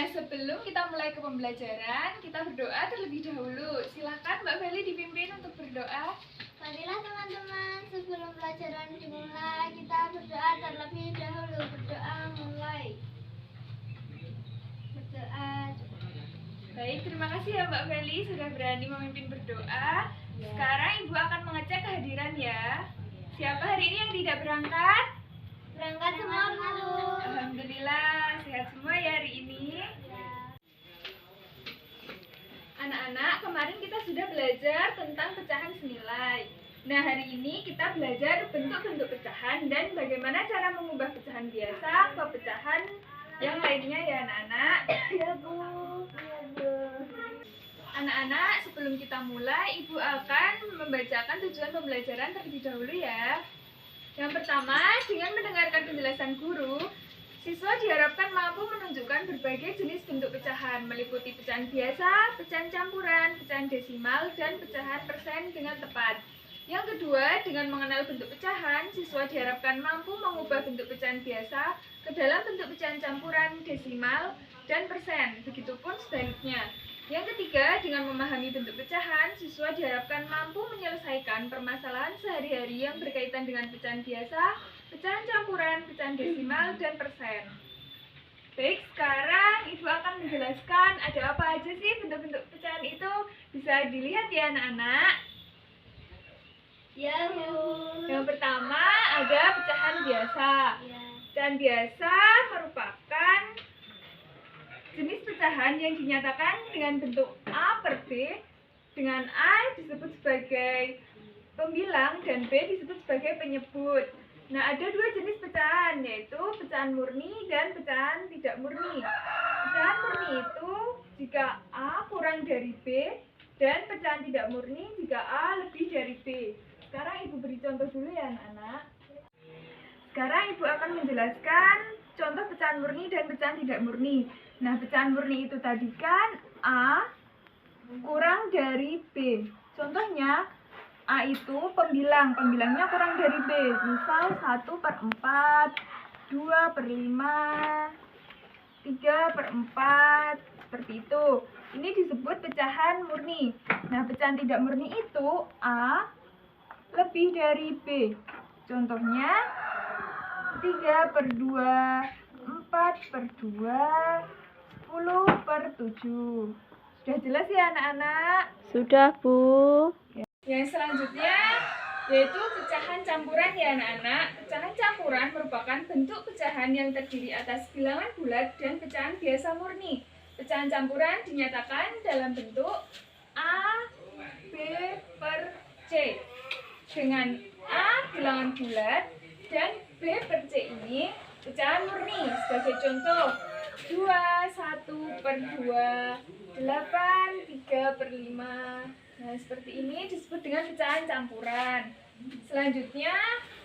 Nah, sebelum kita mulai ke pembelajaran, kita berdoa terlebih dahulu. Silakan Mbak Feli dipimpin untuk berdoa. Marilah teman-teman, sebelum pelajaran dimulai, kita berdoa terlebih dahulu. Berdoa mulai. Berdoa. Baik, terima kasih ya Mbak Feli sudah berani memimpin berdoa. Ya. Sekarang Ibu akan mengecek kehadiran ya. Siapa hari ini yang tidak berangkat? Berangkat semua dulu. Alhamdulillah, sehat semua ya hari ini. Ya. Anak-anak, kemarin kita sudah belajar tentang pecahan senilai. Nah, hari ini kita belajar bentuk-bentuk pecahan dan bagaimana cara mengubah pecahan biasa ke pecahan yang lainnya ya anak-anak. Ya Bu. Ya Bu. Anak-anak, sebelum kita mulai, Ibu akan membacakan tujuan pembelajaran terlebih dahulu ya. Yang pertama, dengan mendengarkan penjelasan guru, siswa diharapkan mampu menunjukkan berbagai jenis bentuk pecahan, meliputi pecahan biasa, pecahan campuran, pecahan desimal, dan pecahan persen dengan tepat. Yang kedua, dengan mengenal bentuk pecahan, siswa diharapkan mampu mengubah bentuk pecahan biasa ke dalam bentuk pecahan campuran, desimal, dan persen. Begitupun sebaliknya. Yang ketiga, dengan memahami bentuk pecahan, siswa diharapkan mampu menyelesaikan permasalahan sehari-hari yang berkaitan dengan pecahan biasa, pecahan campuran, pecahan desimal, dan persen. Baik, sekarang Ibu akan menjelaskan ada apa aja sih bentuk-bentuk pecahan itu. Bisa dilihat ya anak-anak. Ya Bu. Yang pertama ada pecahan biasa. Ya. Pecahan biasa merupakan jenis pecahan yang dinyatakan dengan bentuk A per B, dengan A disebut sebagai pembilang dan B disebut sebagai penyebut. Nah, ada dua jenis pecahan, yaitu pecahan murni dan pecahan tidak murni. Pecahan murni itu jika A kurang dari B, dan pecahan tidak murni jika A lebih dari B. Sekarang Ibu beri contoh dulu ya anak-anak. Sekarang Ibu akan menjelaskan contoh pecahan murni dan pecahan tidak murni. Nah, pecahan murni itu tadi kan A kurang dari B. Contohnya, A itu pembilang, pembilangnya kurang dari B. Misal 1/4, 2/5, 3/4, seperti itu. Ini disebut pecahan murni. Nah, pecahan tidak murni itu A lebih dari B. Contohnya, 3/2, 4/2, 10/7. Sudah jelas ya anak-anak? Sudah, Bu. Yang selanjutnya yaitu pecahan campuran ya anak-anak. Pecahan campuran merupakan bentuk pecahan yang terdiri atas bilangan bulat dan pecahan biasa murni. Pecahan campuran dinyatakan dalam bentuk A, B per C. Dengan A bilangan bulat dan B per C ini pecahan murni. Sebagai contoh, 2, 1/2, 8, 3/5. Nah, seperti ini disebut dengan pecahan campuran. Selanjutnya,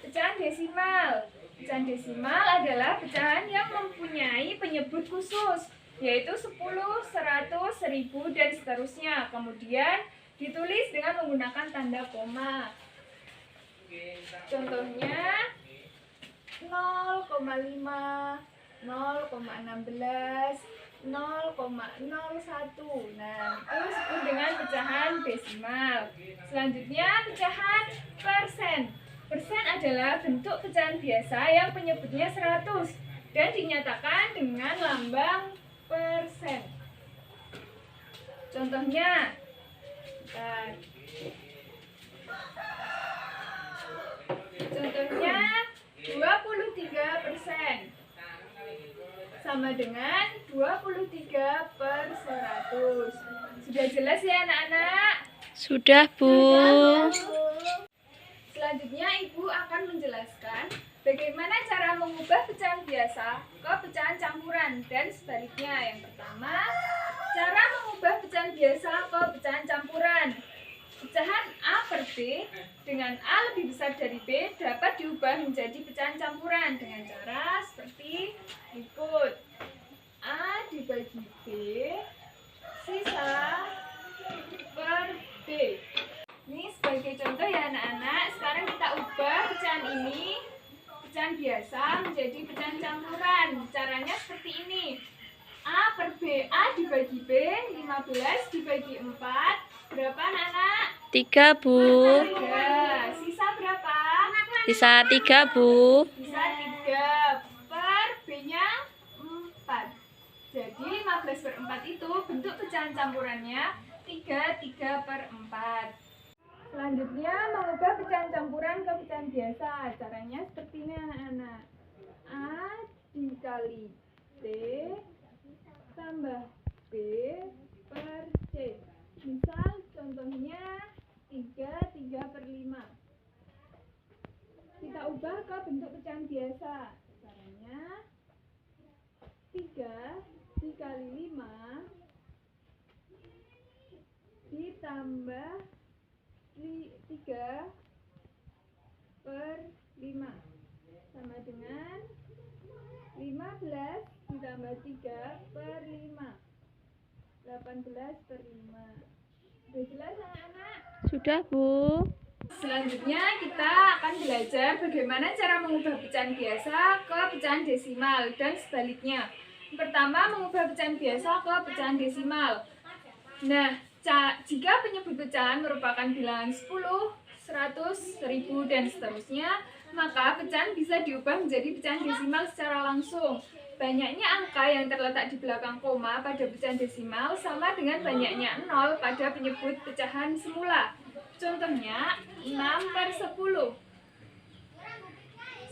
pecahan desimal. Pecahan desimal adalah pecahan yang mempunyai penyebut khusus, yaitu 10, 100, 1000, dan seterusnya. Kemudian ditulis dengan menggunakan tanda koma. Contohnya 0,5, 0,16, 0,01. Nah, itu disebut dengan pecahan desimal. Selanjutnya, pecahan persen. Persen adalah bentuk pecahan biasa yang penyebutnya 100 dan dinyatakan dengan lambang persen. Contohnya, contohnya 23% sama dengan 23/100. Sudah jelas ya anak-anak? Sudah, Bu. Selanjutnya Ibu akan menjelaskan bagaimana cara mengubah pecahan biasa ke pecahan campuran dan sebaliknya. Yang pertama, cara mengubah pecahan biasa ke pecahan campuran. Pecahan A per B dengan A lebih besar dari B dapat diubah menjadi pecahan campuran dengan cara seperti berikut. A dibagi B, sisa per B. Ini sebagai contoh ya anak-anak. Sekarang kita ubah pecahan ini, pecahan biasa, menjadi pecahan campuran. Caranya seperti ini. A per per BA dibagi B, 15 dibagi 4, berapa anak-anak? 3, Bu. 3. Sisa berapa? Sisa 3, Bu. Sisa 3 per B-nya 4. Jadi 15 per 4 itu bentuk pecahan campurannya 3 per 4. Selanjutnya mengubah pecahan campuran ke pecahan biasa. Caranya seperti ini anak-anak. A dikali C tambah B per C. Misal contohnya 3 per 5. Kita ubah ke bentuk pecahan biasa. Caranya 3 dikali 5 ditambah 3 per 5 sama dengan 15 ditambah 3 per 5, 18 per 5. Sudah jelas anak-anak? Sudah, Bu. Selanjutnya kita akan belajar bagaimana cara mengubah pecahan biasa ke pecahan desimal dan sebaliknya. Pertama, mengubah pecahan biasa ke pecahan desimal. Nah, jika penyebut pecahan merupakan bilangan 10, 100, 1000, dan seterusnya, maka pecahan bisa diubah menjadi pecahan desimal secara langsung. Banyaknya angka yang terletak di belakang koma pada pecahan desimal sama dengan banyaknya 0 pada penyebut pecahan semula. Contohnya, 6 per 10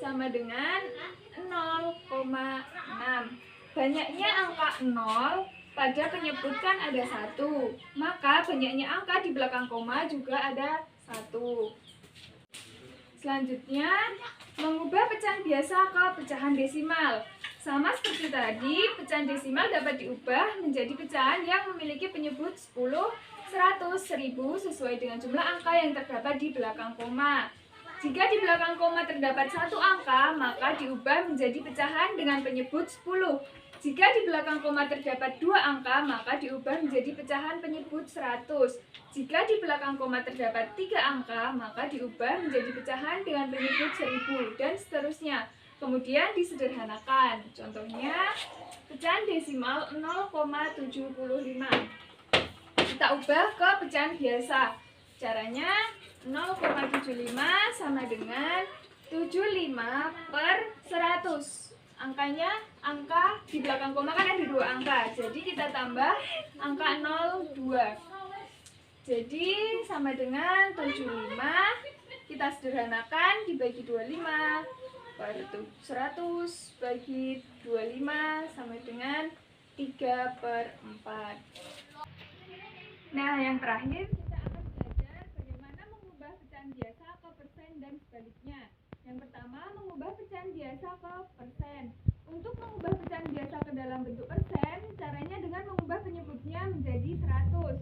sama dengan 0,6. Banyaknya angka 0 pada penyebut kan ada 1, maka banyaknya angka di belakang koma juga ada 1. Selanjutnya, mengubah pecahan biasa ke pecahan desimal. Sama seperti tadi, pecahan desimal dapat diubah menjadi pecahan yang memiliki penyebut 10, 100, 1000 sesuai dengan jumlah angka yang terdapat di belakang koma. Jika di belakang koma terdapat satu angka, maka diubah menjadi pecahan dengan penyebut 10. Jika di belakang koma terdapat 2 angka, maka diubah menjadi pecahan penyebut 100. Jika di belakang koma terdapat 3 angka, maka diubah menjadi pecahan dengan penyebut 1000, dan seterusnya. Kemudian disederhanakan. Contohnya, pecahan desimal 0,75. Kita ubah ke pecahan biasa. Caranya 0,75 sama dengan 75 per 100. Angka di belakang koma kan ada 2 angka. Jadi kita tambah angka 02. Jadi sama dengan 75. Kita sederhanakan, dibagi 25 per 100 bagi 25 sama dengan 3 per 4. Nah, yang terakhir kita akan belajar bagaimana mengubah pecahan biasa ke persen dan sebaliknya. Yang pertama, mengubah pecahan biasa ke persen. Untuk mengubah pecahan biasa ke dalam bentuk persen, caranya dengan mengubah penyebutnya menjadi 100.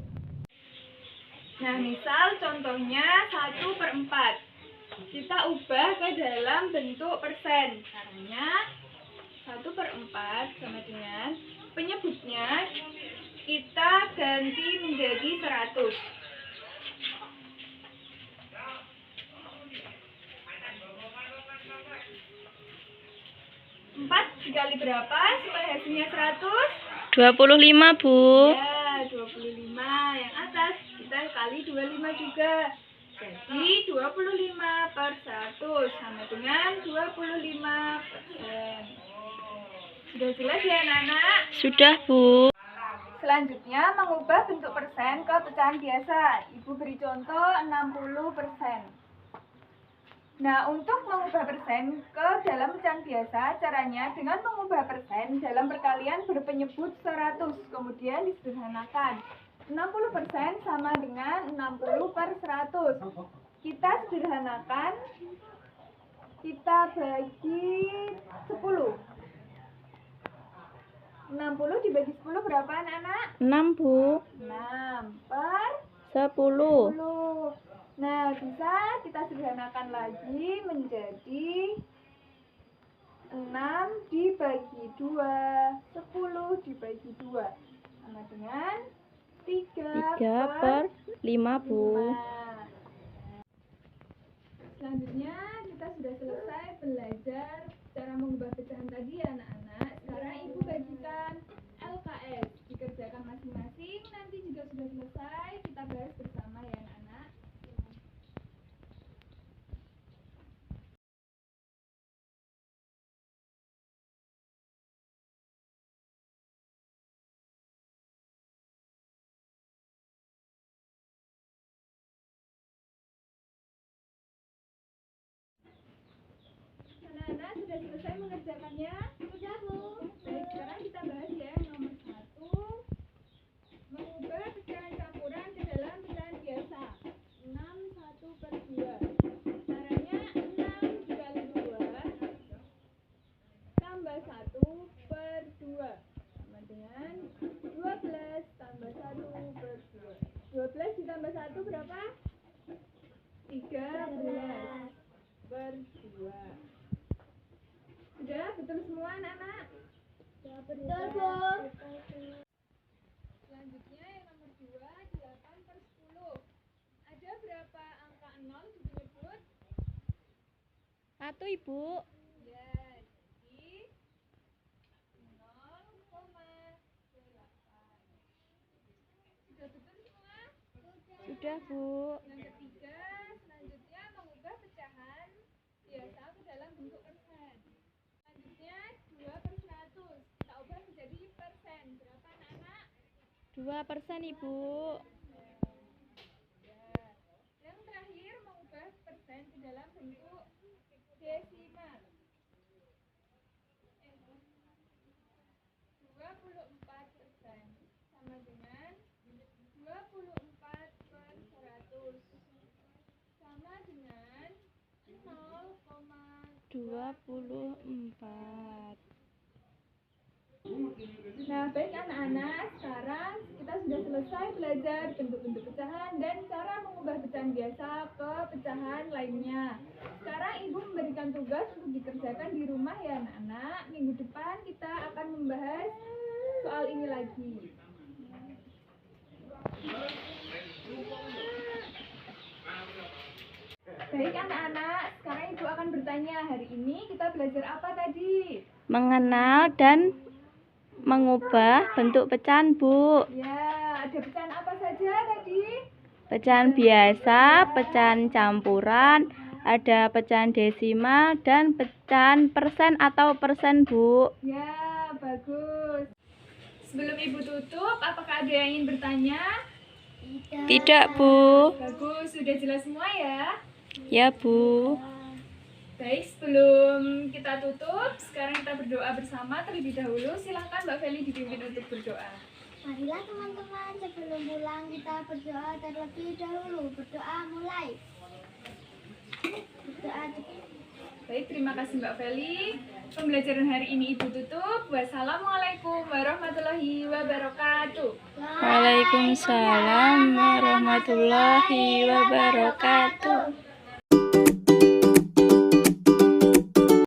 Nah, misal contohnya 1 per 4. Kita ubah ke dalam bentuk persen. Caranya 1 per 4 sama dengan penyebutnya kita ganti menjadi 100. 4 dikali berapa supaya hasilnya 100? 25, Bu. Ya, 25. Yang atas kita kali 25 juga. Jadi 25 per 100 sama dengan 25%. Sudah jelas ya anak-anak? Sudah, Bu. Selanjutnya mengubah bentuk persen ke pecahan biasa. Ibu beri contoh 60%. Nah, untuk mengubah persen ke dalam pecahan biasa, caranya dengan mengubah persen dalam perkalian berpenyebut 100, kemudian disederhanakan. 60% sama dengan 60 per 100. Kita sederhanakan, kita bagi 10. 60 dibagi 10 berapa anak-anak? 6, Bu. 6 per 10. 10. Nah, bisa kita sederhanakan lagi menjadi 6 dibagi 2, 10 dibagi 2. Sama dengan 3 per 5, Bu. 5. Selanjutnya kita sudah selesai belajar cara mengubah pecahan tadi ya anak-anak. Sekarang ibu bagikan LKS. mengerjakannya? Sudah, Bu. Baik, sekarang kita bahas ya yang nomor 1. Mengubah pecahan campuran ke dalam pecahan biasa. 6 1/2. Caranya 6 dikali 2 tambah 1/2 sama dengan 12 tambah 1/2. 12 ditambah 1 berapa? 13/2. Sudah betul semua anak-anak? Betul, Bu. Selanjutnya yang nomor 2, 8/10. Ada berapa angka 0 di penyebut? 1 Ibu. Ya, jadi 0,8. Sudah betul semua? Sudah Bu. Yang ketiga, selanjutnya mengubah pecahan biasa ke dalam bentuk persen. Selanjutnya 2/100. Kita ubah menjadi persen. Berapa anak-anak? 2% Ibu. Ya. Yang terakhir mengubah persen ke dalam bentuk desimal. 24% sama dengan 24/100 sama dengan 24. Nah, baik anak-anak, sekarang kita sudah selesai belajar bentuk-bentuk pecahan dan cara mengubah pecahan biasa ke pecahan lainnya. Sekarang Ibu memberikan tugas untuk dikerjakan di rumah ya anak-anak. Minggu depan kita akan membahas soal ini lagi. Baik anak-anak, sekarang Ibu akan bertanya, hari ini kita belajar apa tadi? Mengenal dan mengubah bentuk pecahan Bu. Ya, ada pecahan apa saja tadi? Pecahan biasa, pecahan campuran, ada pecahan desimal dan pecahan persen atau persen Bu. Ya, bagus. Sebelum Ibu tutup, apakah ada yang ingin bertanya? Tidak Bu. Bagus, sudah jelas semua ya? Ya Bu. Baik, sebelum kita tutup, sekarang kita berdoa bersama terlebih dahulu. Silahkan Mbak Feli dipimpin untuk berdoa. Marilah teman-teman, sebelum pulang kita berdoa terlebih dahulu. Berdoa mulai. Berdoa. Baik, terima kasih Mbak Feli. Pembelajaran hari ini Ibu tutup. Wassalamualaikum warahmatullahi wabarakatuh. Waalaikumsalam warahmatullahi wabarakatuh.